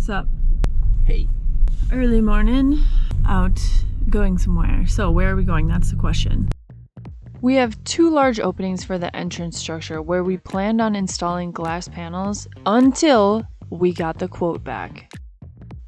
Sup? Hey. Early morning, out going somewhere. So where are we going? That's the question. We have two large openings for the entrance structure where we planned on installing glass panels until we got the quote back.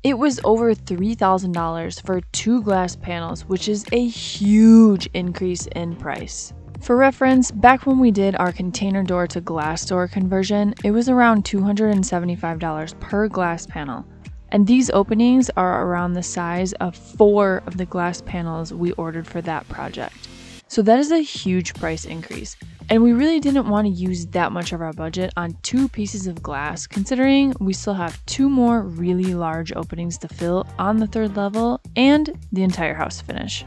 It was over $3,000 for 2 glass panels, which is a huge increase in price. For reference, back when we did our container door to glass door conversion, it was around $275 per glass panel. And these openings are around the size of 4 of the glass panels we ordered for that project. So that is a huge price increase. And we really didn't want to use that much of our budget on 2 pieces of glass, considering we still have 2 more really large openings to fill on the 3rd level and the entire house to finish.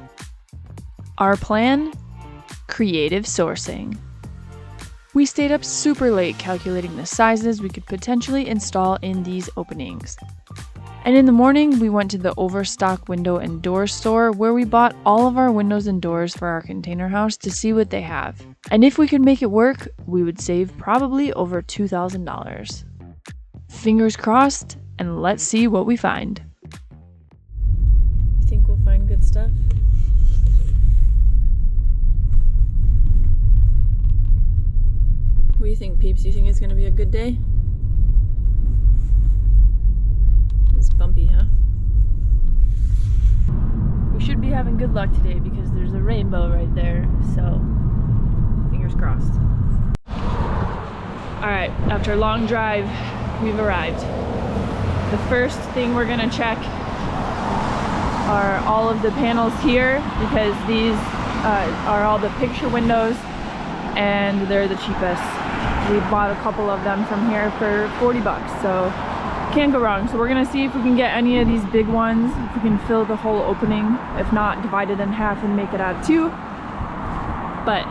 Our plan? Creative sourcing. We stayed up super late calculating the sizes we could potentially install in these openings. And in the morning, we went to the Overstock window and door store where we bought all of our windows and doors for our container house to see what they have. And if we could make it work, we would save probably over $2,000. Fingers crossed, and let's see what we find. You think we'll find good stuff? What do you think, peeps? You think it's gonna be a good day? It's bumpy, huh? We should be having good luck today because there's a rainbow right there, so fingers crossed. Alright, after a long drive, we've arrived. The first thing we're gonna check are all of the panels here because these are all the picture windows and they're the cheapest. We bought a couple of them from here for 40 bucks, so can't go wrong. So we're gonna see if we can get any of these big ones, if we can fill the whole opening. If not, divide it in half and make it out of 2. But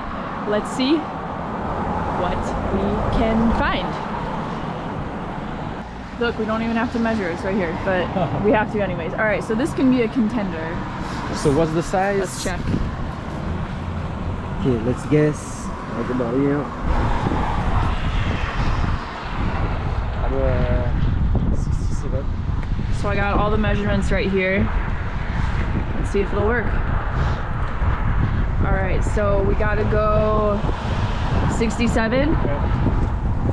let's see what we can find. Look, we don't even have to measure, it's right here, but we have to anyways. All right, so this can be a contender. So what's the size? Let's check. Okay, let's guess. Like about here. 67. So I got all the measurements right here. Let's see if it'll work. All right, so we gotta go 67. Okay.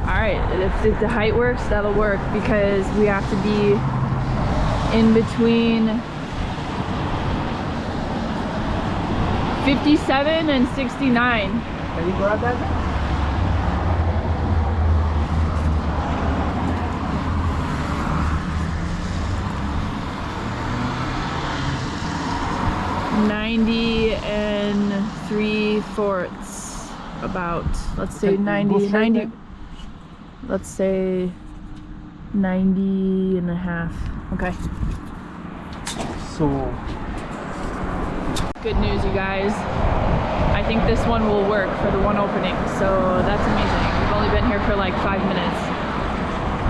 All right, if the height works, that'll work because we have to be in between 57 and 69. Can you grab that? $90 3/4, about, let's say 90, let's say 90 and a half. Okay. So good news, you guys. I think this one will work for the one opening, so that's amazing. We've only been here for like 5 minutes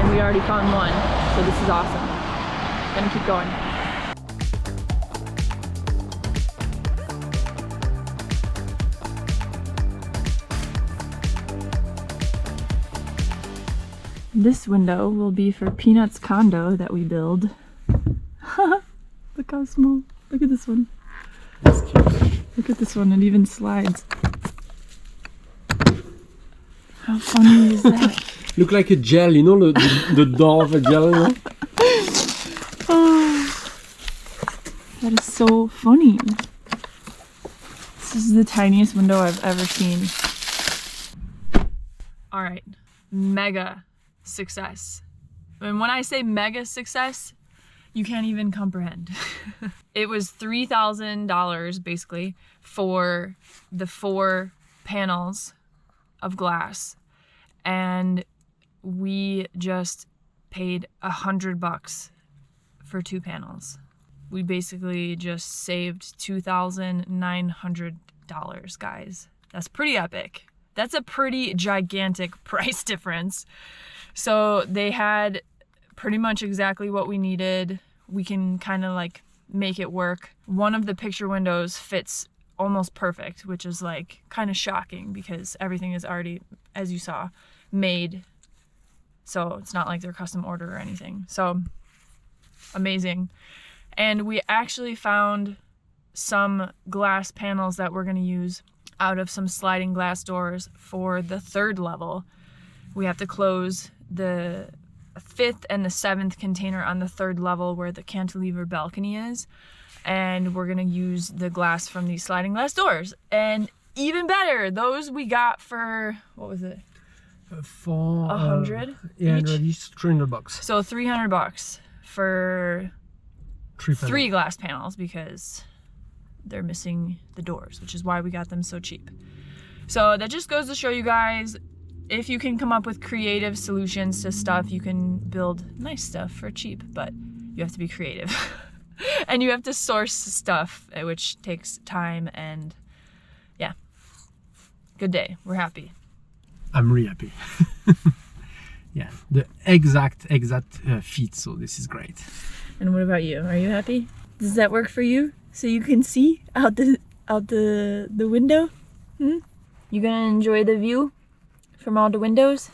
and we already found one, so this is awesome. Gonna keep going. This window will be for Peanut's condo that we build. Look how small. Look at this one. that's cute. Look at this one, it even slides. How funny is that? Look like a gel, you know, the door of a gel, you know? Oh, that is so funny. This is the tiniest window I've ever seen. All right, mega success. And when I say mega success, you can't even comprehend. It was $3,000 basically for the 4 panels of glass, and we just paid $100 for 2 panels. We basically just saved $2,900, guys. That's pretty epic. That's a pretty gigantic price difference. So they had pretty much exactly what we needed. We can kind of like make it work. One of the picture windows fits almost perfect, which is like kind of shocking because everything is already, as you saw, made. So it's not like they're custom order or anything. So amazing. And we actually found some glass panels that we're going to use out of some sliding glass doors for the 3rd level. We have to close the 5th and the 7th container on the 3rd level where the cantilever balcony is, and we're gonna use the glass from these sliding glass doors. And even better, those we got for, what was it? For 100 yeah, each? $300. So $300 for 3 glass panels, because they're missing the doors, which is why we got them so cheap. So that just goes to show you guys, if you can come up with creative solutions to stuff, you can build nice stuff for cheap, but you have to be creative. And you have to source stuff, which takes time, and yeah. Good day. We're happy. I'm really happy. Yeah, the exact fit, so this is great. And what about you? Are you happy? Does that work for you? So you can see out the window? You gonna enjoy the view from all the windows?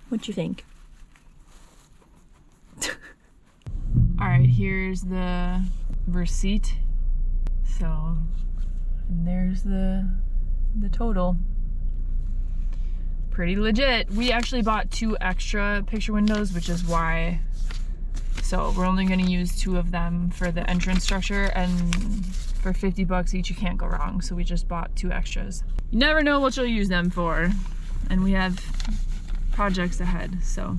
What you think? All right, here's the receipt. So, and there's the total. Pretty legit. We actually bought 2 extra picture windows, which is why. So we're only gonna use 2 of them for the entrance structure, and for $50 each, you can't go wrong. So we just bought 2 extras. You never know what you'll use them for. And we have projects ahead, so.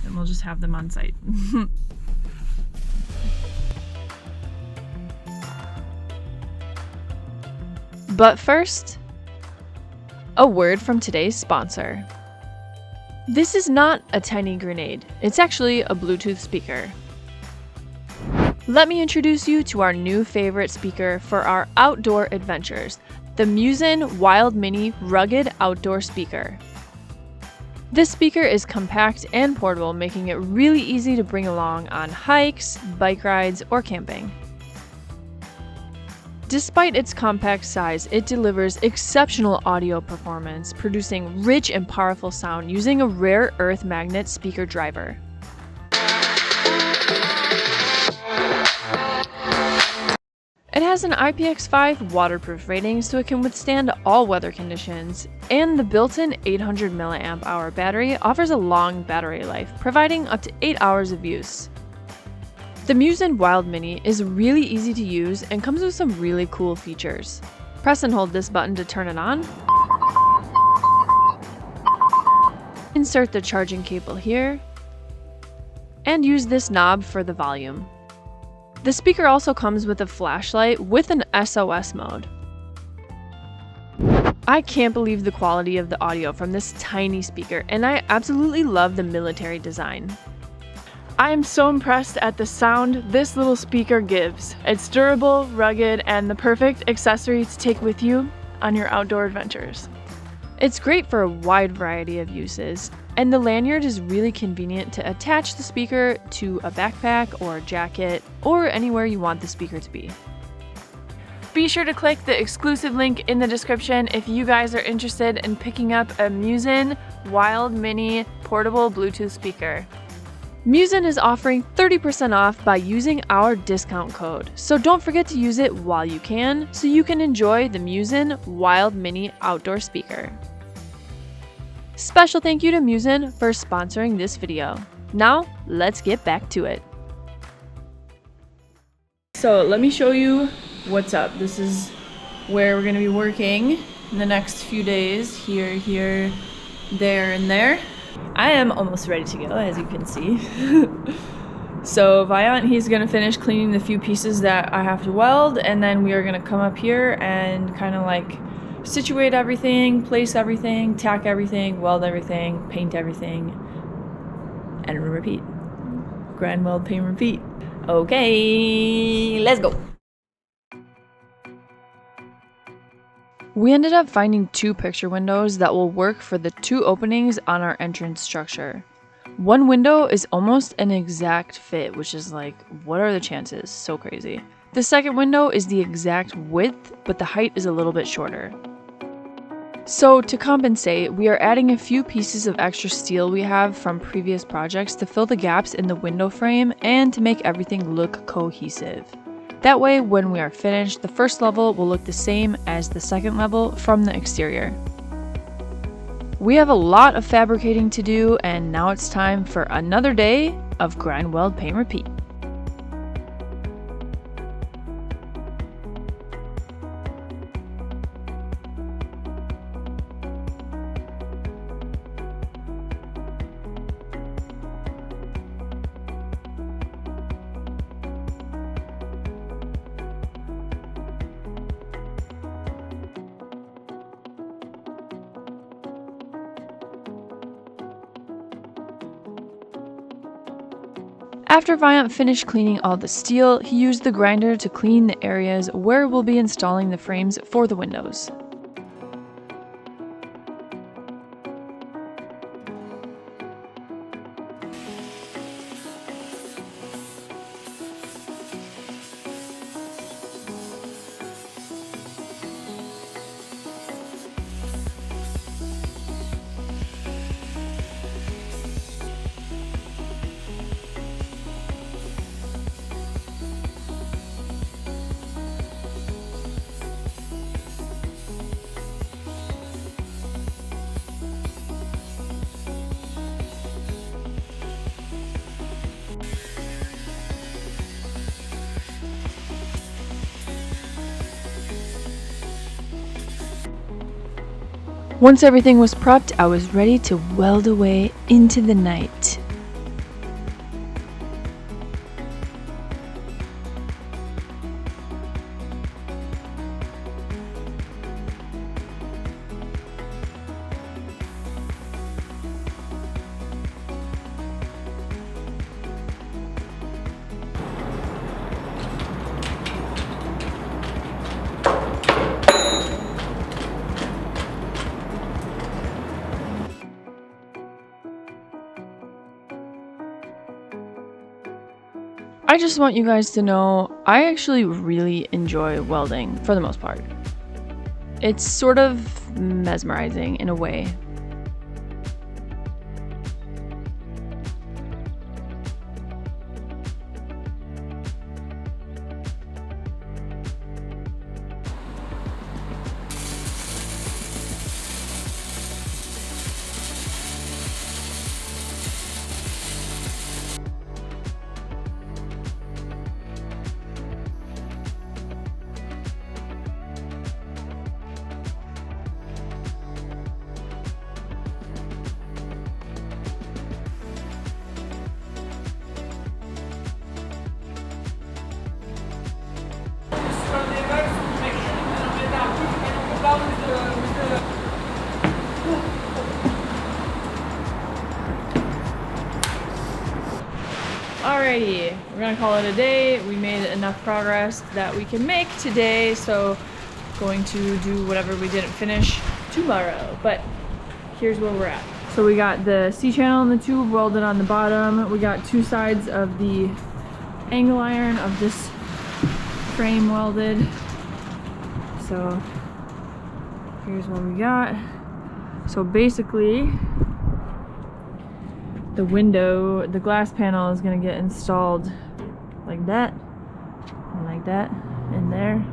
And we'll just have them on site. But first, a word from today's sponsor. This is not a tiny grenade. It's actually a Bluetooth speaker. Let me introduce you to our new favorite speaker for our outdoor adventures, the MUZEN Wild Mini Rugged Outdoor Speaker. This speaker is compact and portable, making it really easy to bring along on hikes, bike rides, or camping. Despite its compact size, it delivers exceptional audio performance, producing rich and powerful sound using a rare earth magnet speaker driver. It has an IPX5 waterproof rating, so it can withstand all weather conditions, and the built-in 800 mAh battery offers a long battery life, providing up to 8 hours of use. The MUZEN Wild Mini is really easy to use and comes with some really cool features. Press and hold this button to turn it on. Insert the charging cable here, and use this knob for the volume. The speaker also comes with a flashlight with an SOS mode. I can't believe the quality of the audio from this tiny speaker, and I absolutely love the military design. I am so impressed at the sound this little speaker gives. It's durable, rugged, and the perfect accessory to take with you on your outdoor adventures. It's great for a wide variety of uses, and the lanyard is really convenient to attach the speaker to a backpack or a jacket or anywhere you want the speaker to be. Be sure to click the exclusive link in the description if you guys are interested in picking up a MUZEN Wild Mini portable Bluetooth speaker. MUZEN is offering 30% off by using our discount code, so don't forget to use it while you can so you can enjoy the MUZEN Wild Mini outdoor speaker. Special thank you to MUZEN for sponsoring this video. Now, let's get back to it. So let me show you what's up. This is where we're going to be working in the next few days. Here, there, and there. I am almost ready to go, as you can see. So Viant, he's going to finish cleaning the few pieces that I have to weld, and then we are going to come up here and kind of like situate everything, place everything, tack everything, weld everything, paint everything, and repeat. Grind, weld, paint, repeat. Okay, let's go. We ended up finding 2 picture windows that will work for the 2 openings on our entrance structure. One window is almost an exact fit, which is like, what are the chances? So crazy. The second window is the exact width, but the height is a little bit shorter. So to compensate, we are adding a few pieces of extra steel we have from previous projects to fill the gaps in the window frame and to make everything look cohesive. That way, when we are finished, the first level will look the same as the second level from the exterior. We have a lot of fabricating to do, and now it's time for another day of grind, weld, paint, repeat. After Viant finished cleaning all the steel, he used the grinder to clean the areas where we'll be installing the frames for the windows. Once everything was prepped, I was ready to weld away into the night. I just want you guys to know I actually really enjoy welding for the most part. It's sort of mesmerizing in a way. Alrighty, we're gonna call it a day. We made enough progress that we can make today, so going to do whatever we didn't finish tomorrow. But here's where we're at. So we got the C-channel and the tube welded on the bottom. We got two sides of the angle iron of this frame welded. So here's what we got. So basically, the window, the glass panel is going to get installed like that and like that in there.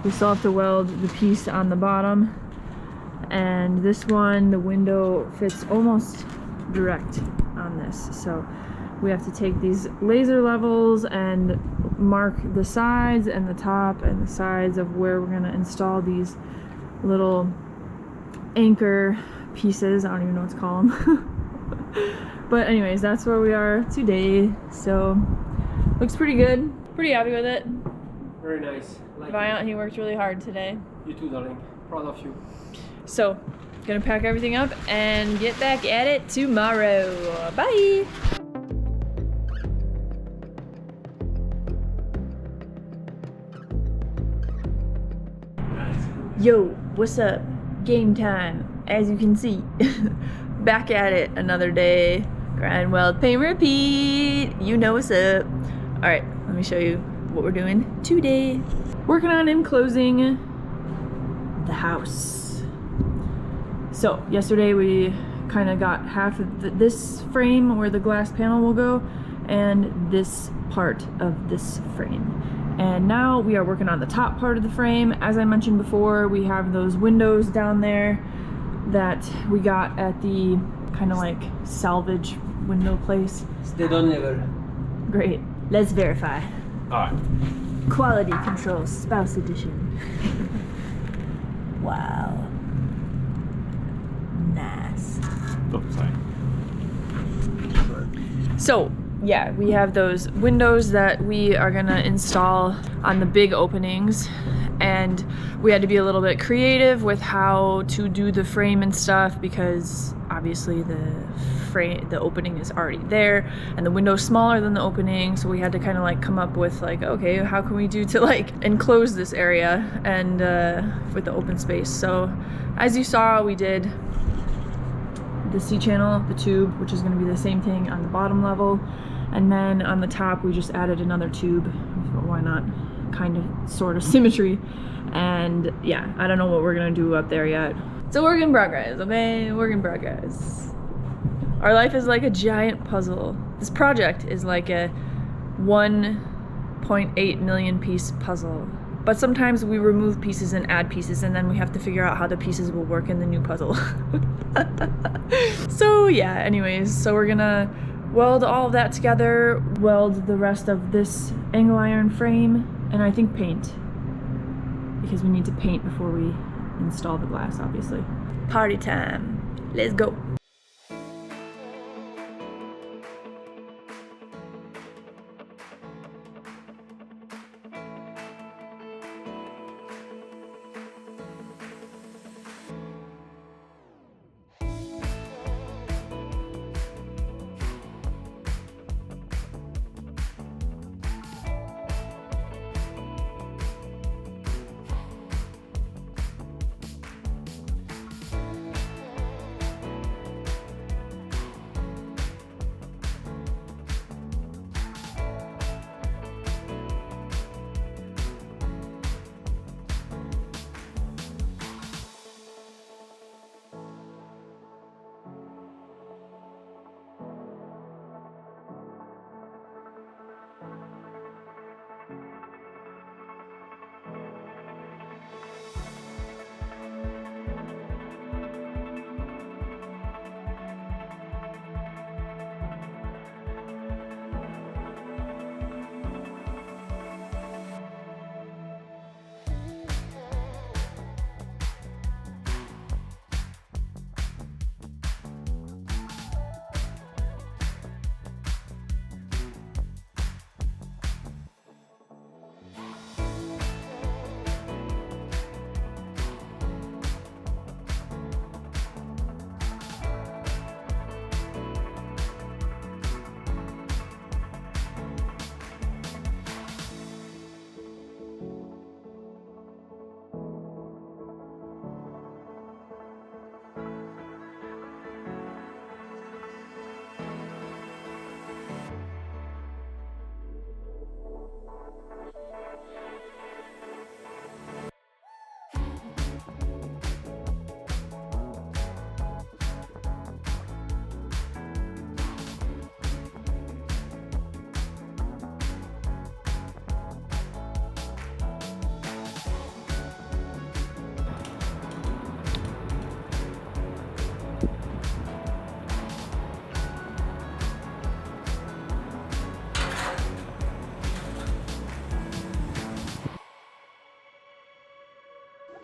We still have to weld the piece on the bottom, and this one, the window fits almost direct on this, so we have to take these laser levels and mark the sides and the top and the sides of where we're going to install these little anchor pieces. I don't even know what to call them. But anyways, that's where we are today. So looks pretty good. Pretty happy with it. Very nice. Viant, he worked really hard today. You too, darling. Proud of you. So gonna pack everything up and get back at it tomorrow. Bye. Yo, what's up? Game time. As you can see, back at it another day. Grind, weld, paint, repeat. You know what's up. All right, let me show you what we're doing today. Working on enclosing the house. So yesterday we kind of got half of this frame where the glass panel will go and this part of this frame. And now we are working on the top part of the frame. As I mentioned before, we have those windows down there that we got at the kind of like salvage window place. Stay on never. Great. Let's verify. Alright. Quality control, spouse edition. Wow. Nice. Oh, sorry. So, yeah, we have those windows that we are gonna install on the big openings, and we had to be a little bit creative with how to do the frame and stuff because obviously the opening is already there and the window's smaller than the opening, so we had to kind of like come up with like, okay, how can we do to like enclose this area and with the open space. So as you saw, we did the C-channel, the tube, which is going to be the same thing on the bottom level, and then on the top we just added another tube. Why not? Kind of sort of symmetry. And yeah, I don't know what we're gonna do up there yet. It's a work in progress, okay? Work in progress. Our life is like a giant puzzle. This project is like a 1.8 million piece puzzle. But sometimes we remove pieces and add pieces, and then we have to figure out how the pieces will work in the new puzzle. So yeah, anyways, so we're gonna weld all of that together, weld the rest of this angle iron frame, and I think paint. Because we need to paint before we install the glass, obviously. Party time. Let's go.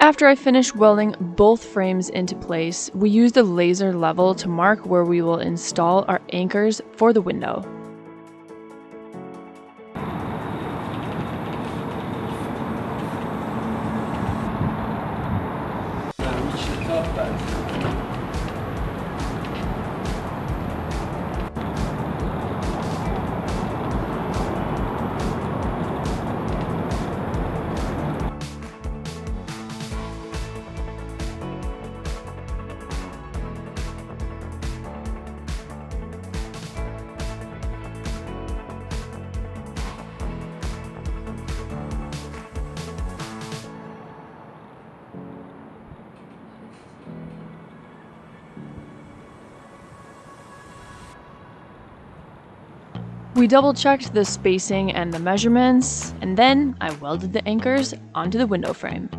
After I finished welding both frames into place, we used a laser level to mark where we will install our anchors for the window. We double checked the spacing and the measurements, and then I welded the anchors onto the window frame.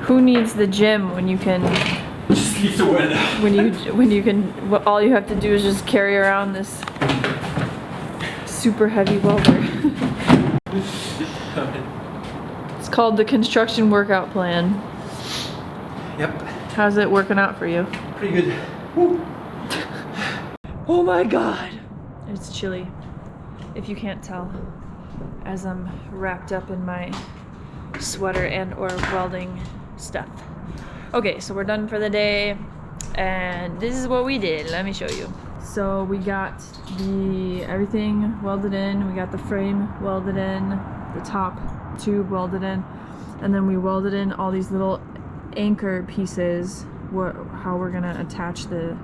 Who needs the gym when you can Just leave the weld. all you have to do is just carry around this super heavy welder. It's called the construction workout plan. Yep. How's it working out for you? Pretty good. Woo. Oh my god! It's chilly, if you can't tell, as I'm wrapped up in my sweater and or welding stuff. Okay, so we're done for the day, and this is what we did. Let me show you. So we got everything welded in, we got the frame welded in, the top tube welded in, and then we welded in all these little anchor pieces. How we're gonna attach the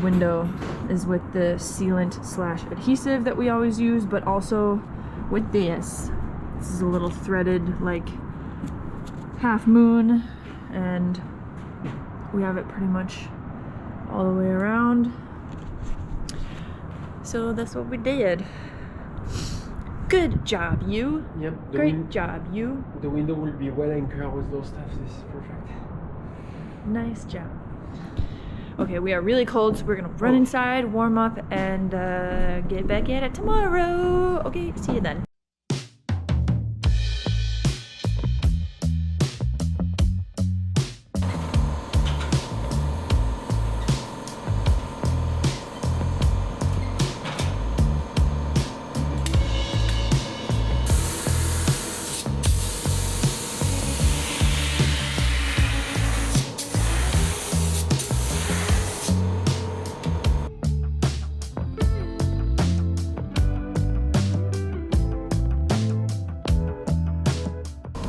window is with the sealant / adhesive that we always use, but also with this. This is a little threaded like half moon, and we have it pretty much all the way around. So that's what we did. Good job, you. Yep. Great job, you. The window will be well anchored with those stuff. This is perfect. Nice job. Okay, we are really cold, so we're gonna run inside, warm up, and get back at it tomorrow. Okay, see you then.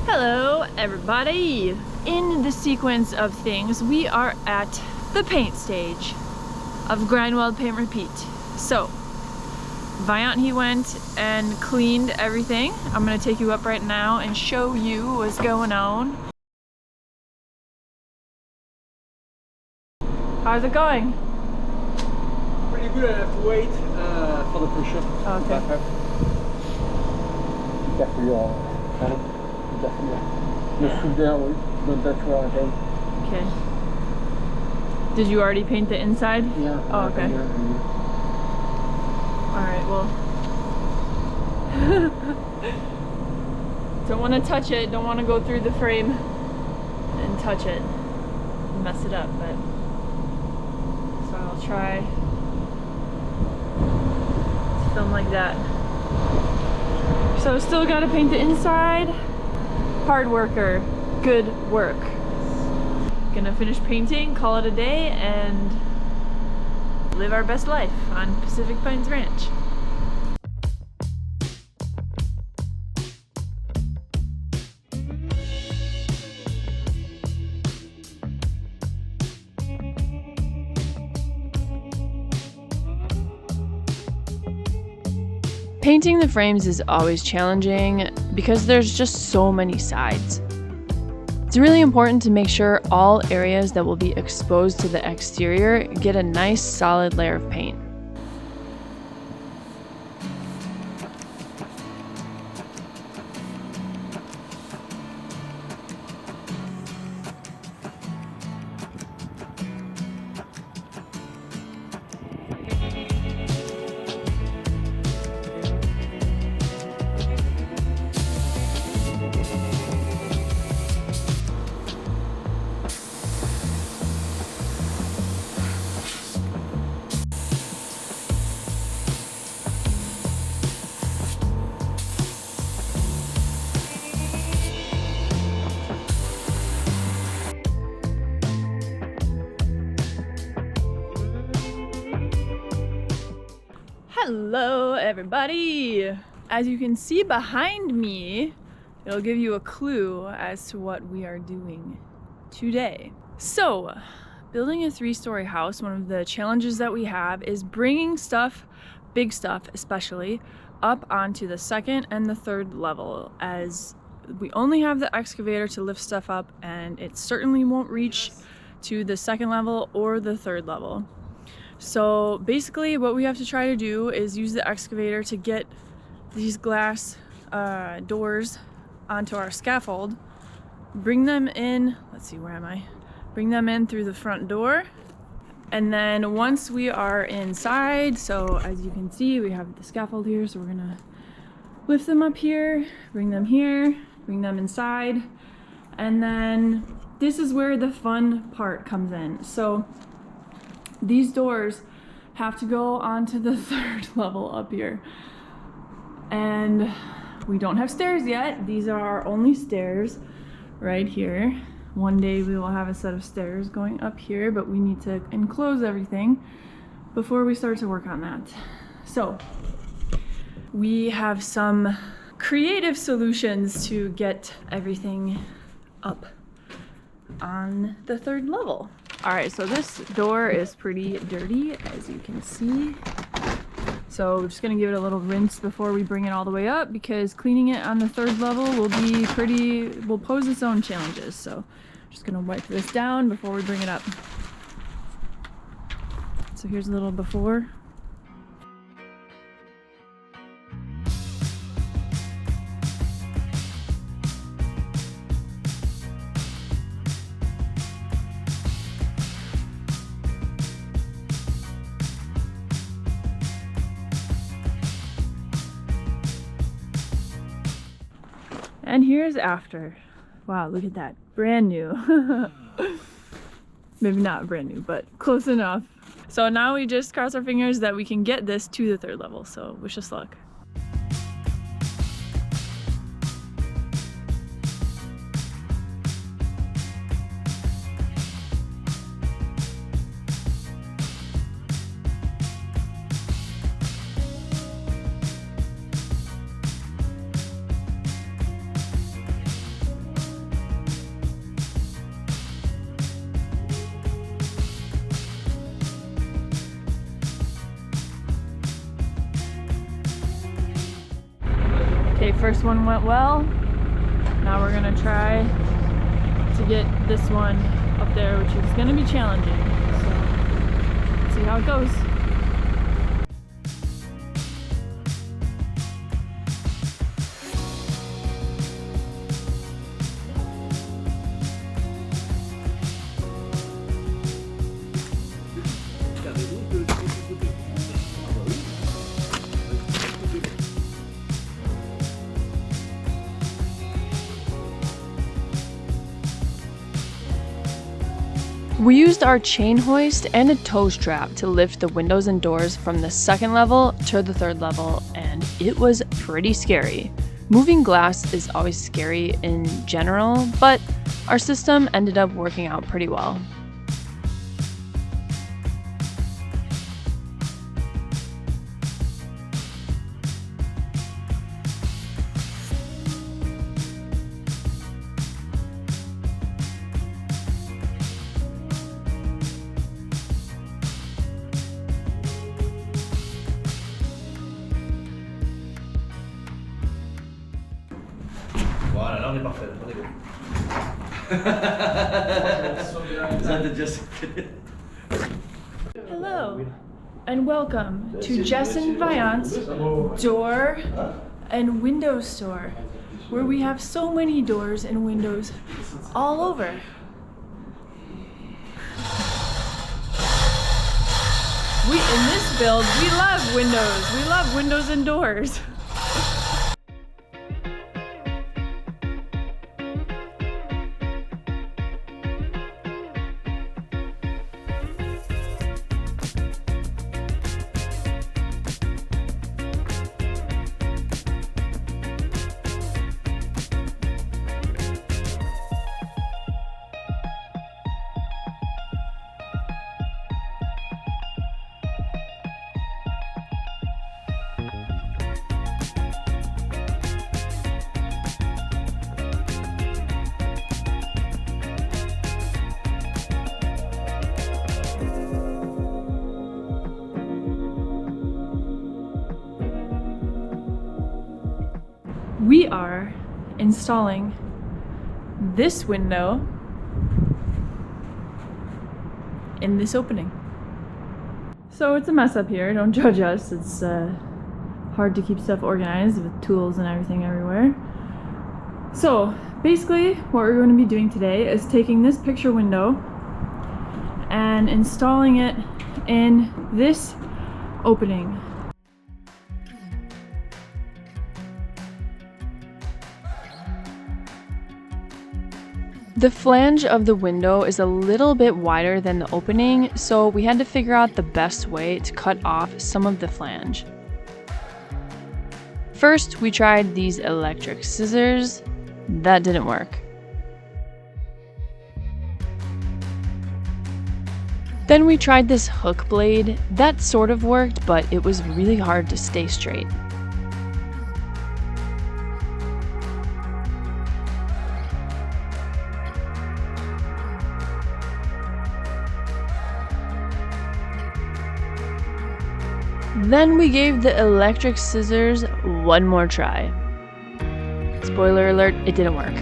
Hello everybody! In the sequence of things, we are at the paint stage of grind, weld, paint, repeat. So, Viant, he went and cleaned everything. I'm gonna take you up right now and show you what's going on. How's it going? Pretty good. I have to wait for the pressure. Okay. Back up. Careful your hand. Careful. Just put there, don't touch your hand. Okay. Did you already paint the inside? Yeah. Oh, okay. Alright, well. Don't want to touch it, don't want to go through the frame and touch it and mess it up, but so I'll try to film like that. So still got to paint the inside. Hard worker, good work. Gonna finish painting, call it a day, and live our best life on Pacific Pines Ranch. Painting the frames is always challenging because there's just so many sides. It's really important to make sure all areas that will be exposed to the exterior get a nice solid layer of paint. Hello everybody! As you can see behind me, it'll give you a clue as to what we are doing today. So, building a 3-story house, one of the challenges that we have is bringing stuff, big stuff especially, up onto the 2nd and the 3rd level, as we only have the excavator to lift stuff up and it certainly won't reach to the 2nd level or the 3rd level. So basically what we have to try to do is use the excavator to get these glass doors onto our scaffold, bring them in, let's see, where am I? Bring them in through the front door, and then once we are inside, so as you can see we have the scaffold here, so we're gonna lift them up here, bring them inside, and then this is where the fun part comes in. So these doors have to go onto the 3rd level up here. And we don't have stairs yet. These are our only stairs right here. One day we will have a set of stairs going up here, but we need to enclose everything before we start to work on that. So we have some creative solutions to get everything up on the 3rd level. All right, so this door is pretty dirty, as you can see. So we're just gonna give it a little rinse before we bring it all the way up, because cleaning it on the 3rd level will pose its own challenges. So just gonna wipe this down before we bring it up. So here's a little before. And here's after. Wow, look at that. Brand new. Maybe not brand new, but close enough. So now we just cross our fingers that we can get this to the 3rd level. So wish us luck. Okay, first one went well. Now we're gonna try to get this one up there, which is gonna be challenging. So see how it goes. We used our chain hoist and a toe strap to lift the windows and doors from the second level to the third level, and it was pretty scary. Moving glass is always scary in general, but our system ended up working out pretty well. Voilà, là on est parfait, on est bon. Hello, and welcome to Jess and Viant's door and window store, where we have so many doors and windows all over. In this build, we love windows. We love windows and doors. We are installing this window in this opening. So it's a mess up here, don't judge us. It's hard to keep stuff organized with tools and everything everywhere. So basically what we're going to be doing today is taking this picture window and installing it in this opening. The flange of the window is a little bit wider than the opening, so we had to figure out the best way to cut off some of the flange. First, we tried these electric scissors. That didn't work. Then we tried this hook blade. That sort of worked, but it was really hard to stay straight. Then we gave the electric scissors one more try. Spoiler alert, it didn't work.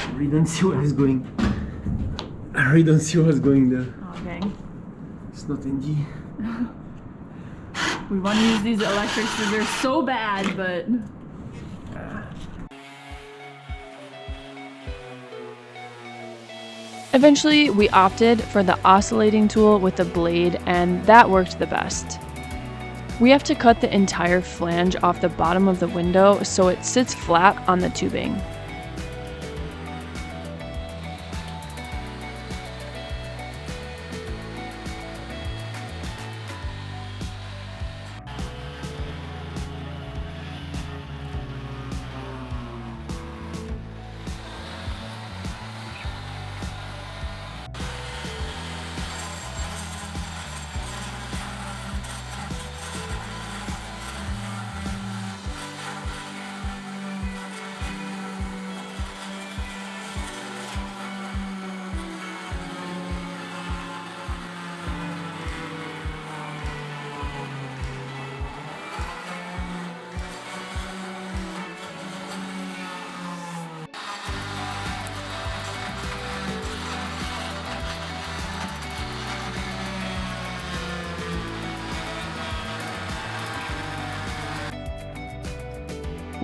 I really don't see where it's going. I really don't see what's going there. Oh, dang. It's not NG. We want to use these electric scissors so bad, but... Eventually, we opted for the oscillating tool with the blade, and that worked the best. We have to cut the entire flange off the bottom of the window so it sits flat on the tubing.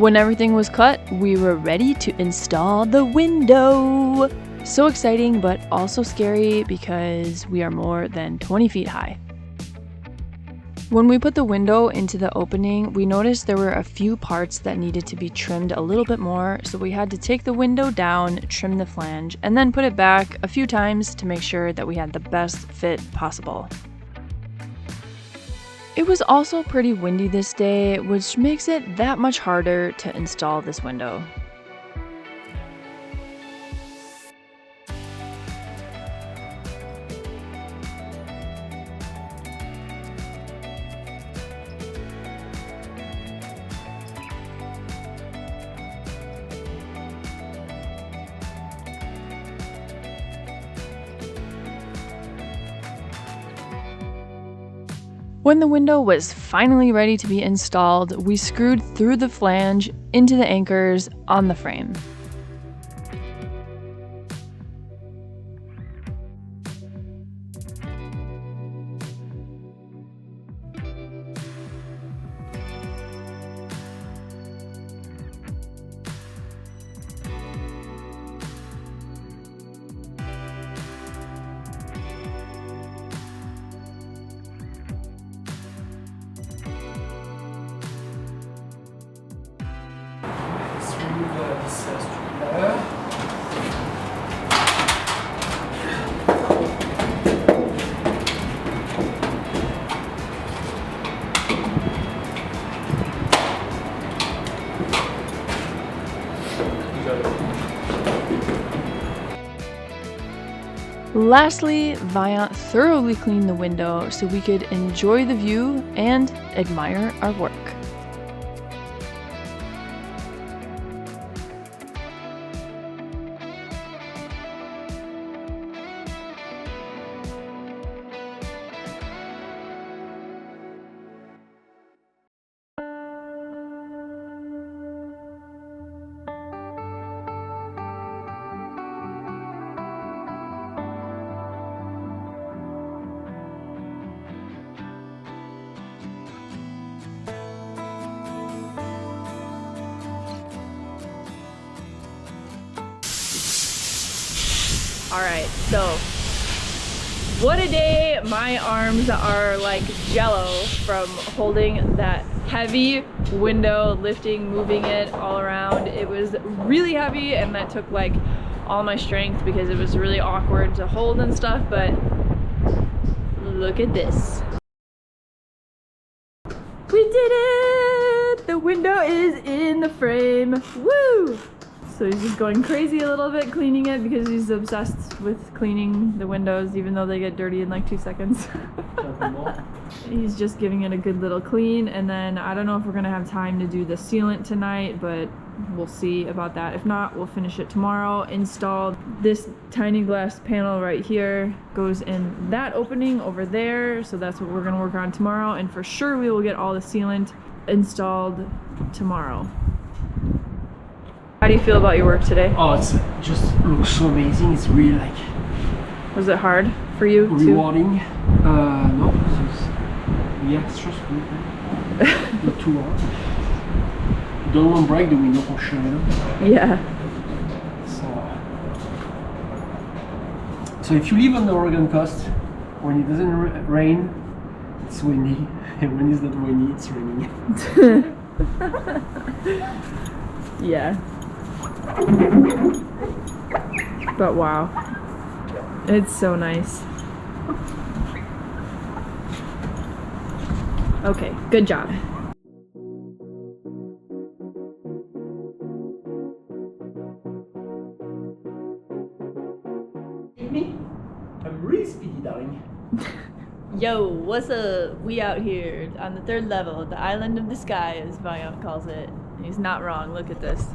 When everything was cut, we were ready to install the window. So exciting, but also scary because we are more than 20 feet high. When we put the window into the opening, we noticed there were a few parts that needed to be trimmed a little bit more, so we had to take the window down, trim the flange, and then put it back a few times to make sure that we had the best fit possible. It was also pretty windy this day, which makes it that much harder to install this window. When the window was finally ready to be installed, we screwed through the flange into the anchors on the frame. Lastly, Viant thoroughly cleaned the window so we could enjoy the view and admire our work. Alright, so what a day. My arms are like jello from holding that heavy window, lifting, moving it all around. It was really heavy and that took like all my strength because it was really awkward to hold and stuff, but look at this. We did it! The window is in the frame. Woo! So he's just going crazy a little bit cleaning it because he's obsessed with cleaning the windows even though they get dirty in like 2 seconds. He's just giving it a good little clean, and then I don't know if we're gonna have time to do the sealant tonight, but we'll see about that. If not, we'll finish it tomorrow. Install this tiny glass panel right here, goes in that opening over there, so that's what we're gonna work on tomorrow, and for sure we will get all the sealant installed tomorrow. How do you feel about your work today? Oh, it's just looks so amazing. It's really like... Was it hard for you rewarding? No, yeah, it's just good. Not too hard. Don't want to break the window for sure. Yeah. So if you live on the Oregon coast, when it doesn't rain, it's windy, and when it's not windy, it's raining. Yeah. But wow, it's so nice. Okay, good job. I'm really speedy, darling. Yo, what's up? We out here on the 3rd level, the island of the sky, as Viant calls it. He's not wrong. Look at this.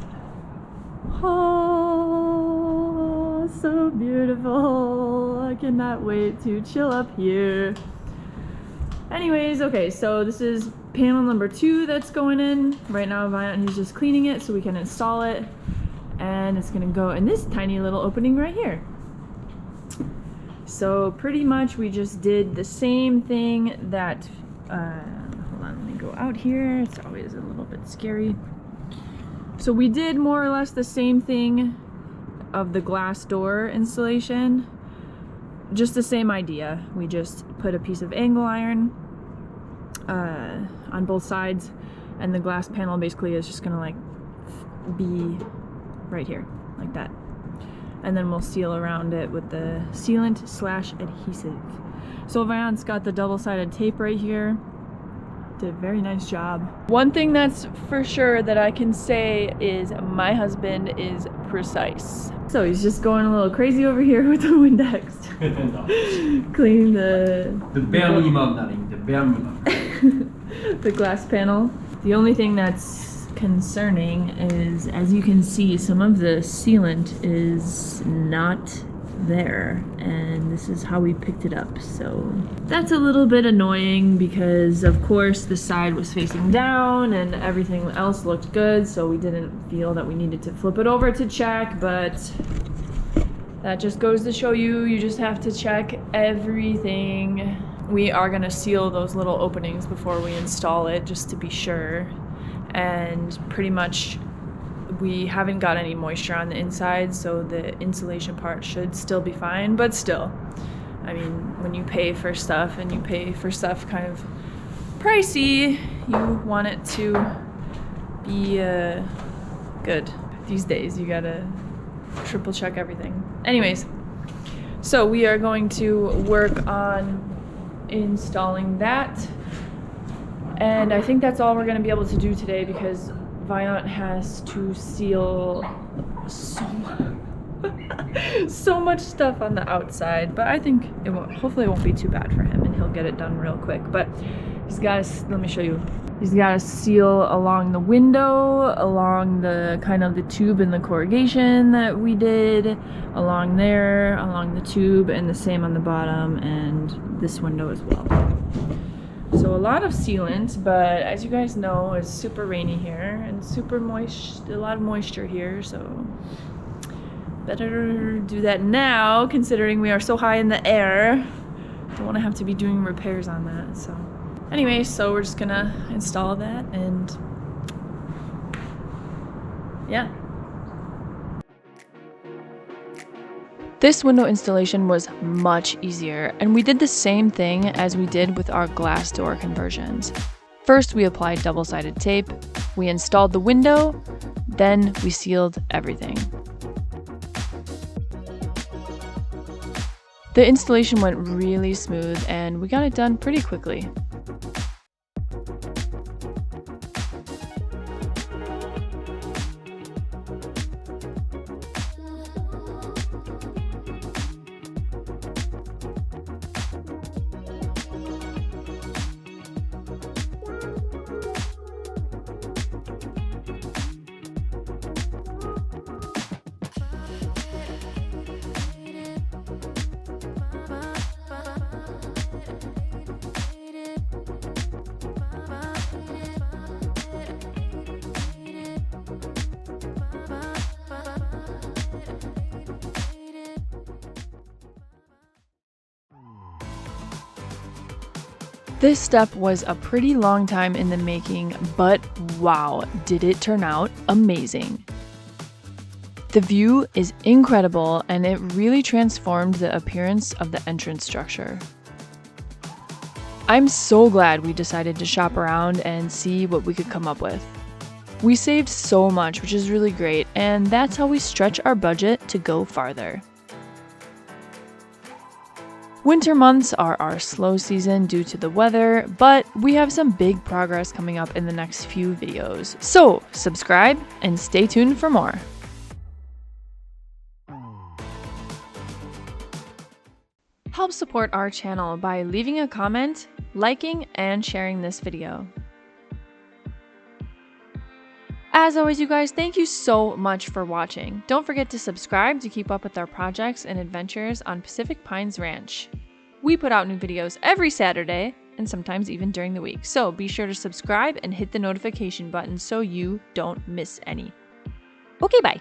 Oh, so beautiful. I cannot wait to chill up here. Anyways, okay, so this is panel number 2 that's going in. Right now, Viant, he's just cleaning it so we can install it. And it's gonna go in this tiny little opening right here. So pretty much we just did the same thing that, hold on, let me go out here. It's always a little bit scary. So we did more or less the same thing of the glass door installation. Just the same idea. We just put a piece of angle iron on both sides, and the glass panel basically is just gonna like be right here, like that. And then we'll seal around it with the sealant / adhesive. So Vian's got the double-sided tape right here. Did a very nice job. One thing that's for sure that I can say is my husband is precise. So he's just going a little crazy over here with the Windex. Cleaning The bare minimum, darling, the bare minimum. the glass panel. The only thing that's concerning is, as you can see, some of the sealant is not there, and this is how we picked it up. So that's a little bit annoying because of course the side was facing down and everything else looked good, so we didn't feel that we needed to flip it over to check, but that just goes to show you, you just have to check everything. We are gonna seal those little openings before we install it, just to be sure. And pretty much we haven't got any moisture on the inside, so the insulation part should still be fine, but still, I mean, when you pay for stuff and you pay for stuff kind of pricey, you want it to be good. These days you gotta triple check everything. Anyways, so we are going to work on installing that, and I think that's all we're going to be able to do today because Viant has to seal so much stuff on the outside, but I think it won't, hopefully it won't be too bad for him and he'll get it done real quick. But he's got to, let me show you, he's got to seal along the window, along the kind of the tube and the corrugation that we did, along there, along the tube, and the same on the bottom and this window as well. So a lot of sealant, but as you guys know, it's super rainy here and super moist, a lot of moisture here, so better do that now, considering we are so high in the air. Don't want to have to be doing repairs on that. So anyway, so we're just gonna install that, and yeah. This window installation was much easier, and we did the same thing as we did with our glass door conversions. First, we applied double-sided tape, we installed the window, then we sealed everything. The installation went really smooth, and we got it done pretty quickly. This step was a pretty long time in the making, but wow, did it turn out amazing. The view is incredible, and it really transformed the appearance of the entrance structure. I'm so glad we decided to shop around and see what we could come up with. We saved so much, which is really great, and that's how we stretch our budget to go farther. Winter months are our slow season due to the weather, but we have some big progress coming up in the next few videos. So subscribe and stay tuned for more. Help support our channel by leaving a comment, liking, and sharing this video. As always, you guys, thank you so much for watching. Don't forget to subscribe to keep up with our projects and adventures on Pacific Pines Ranch. We put out new videos every Saturday and sometimes even during the week, so be sure to subscribe and hit the notification button so you don't miss any. Okay, bye.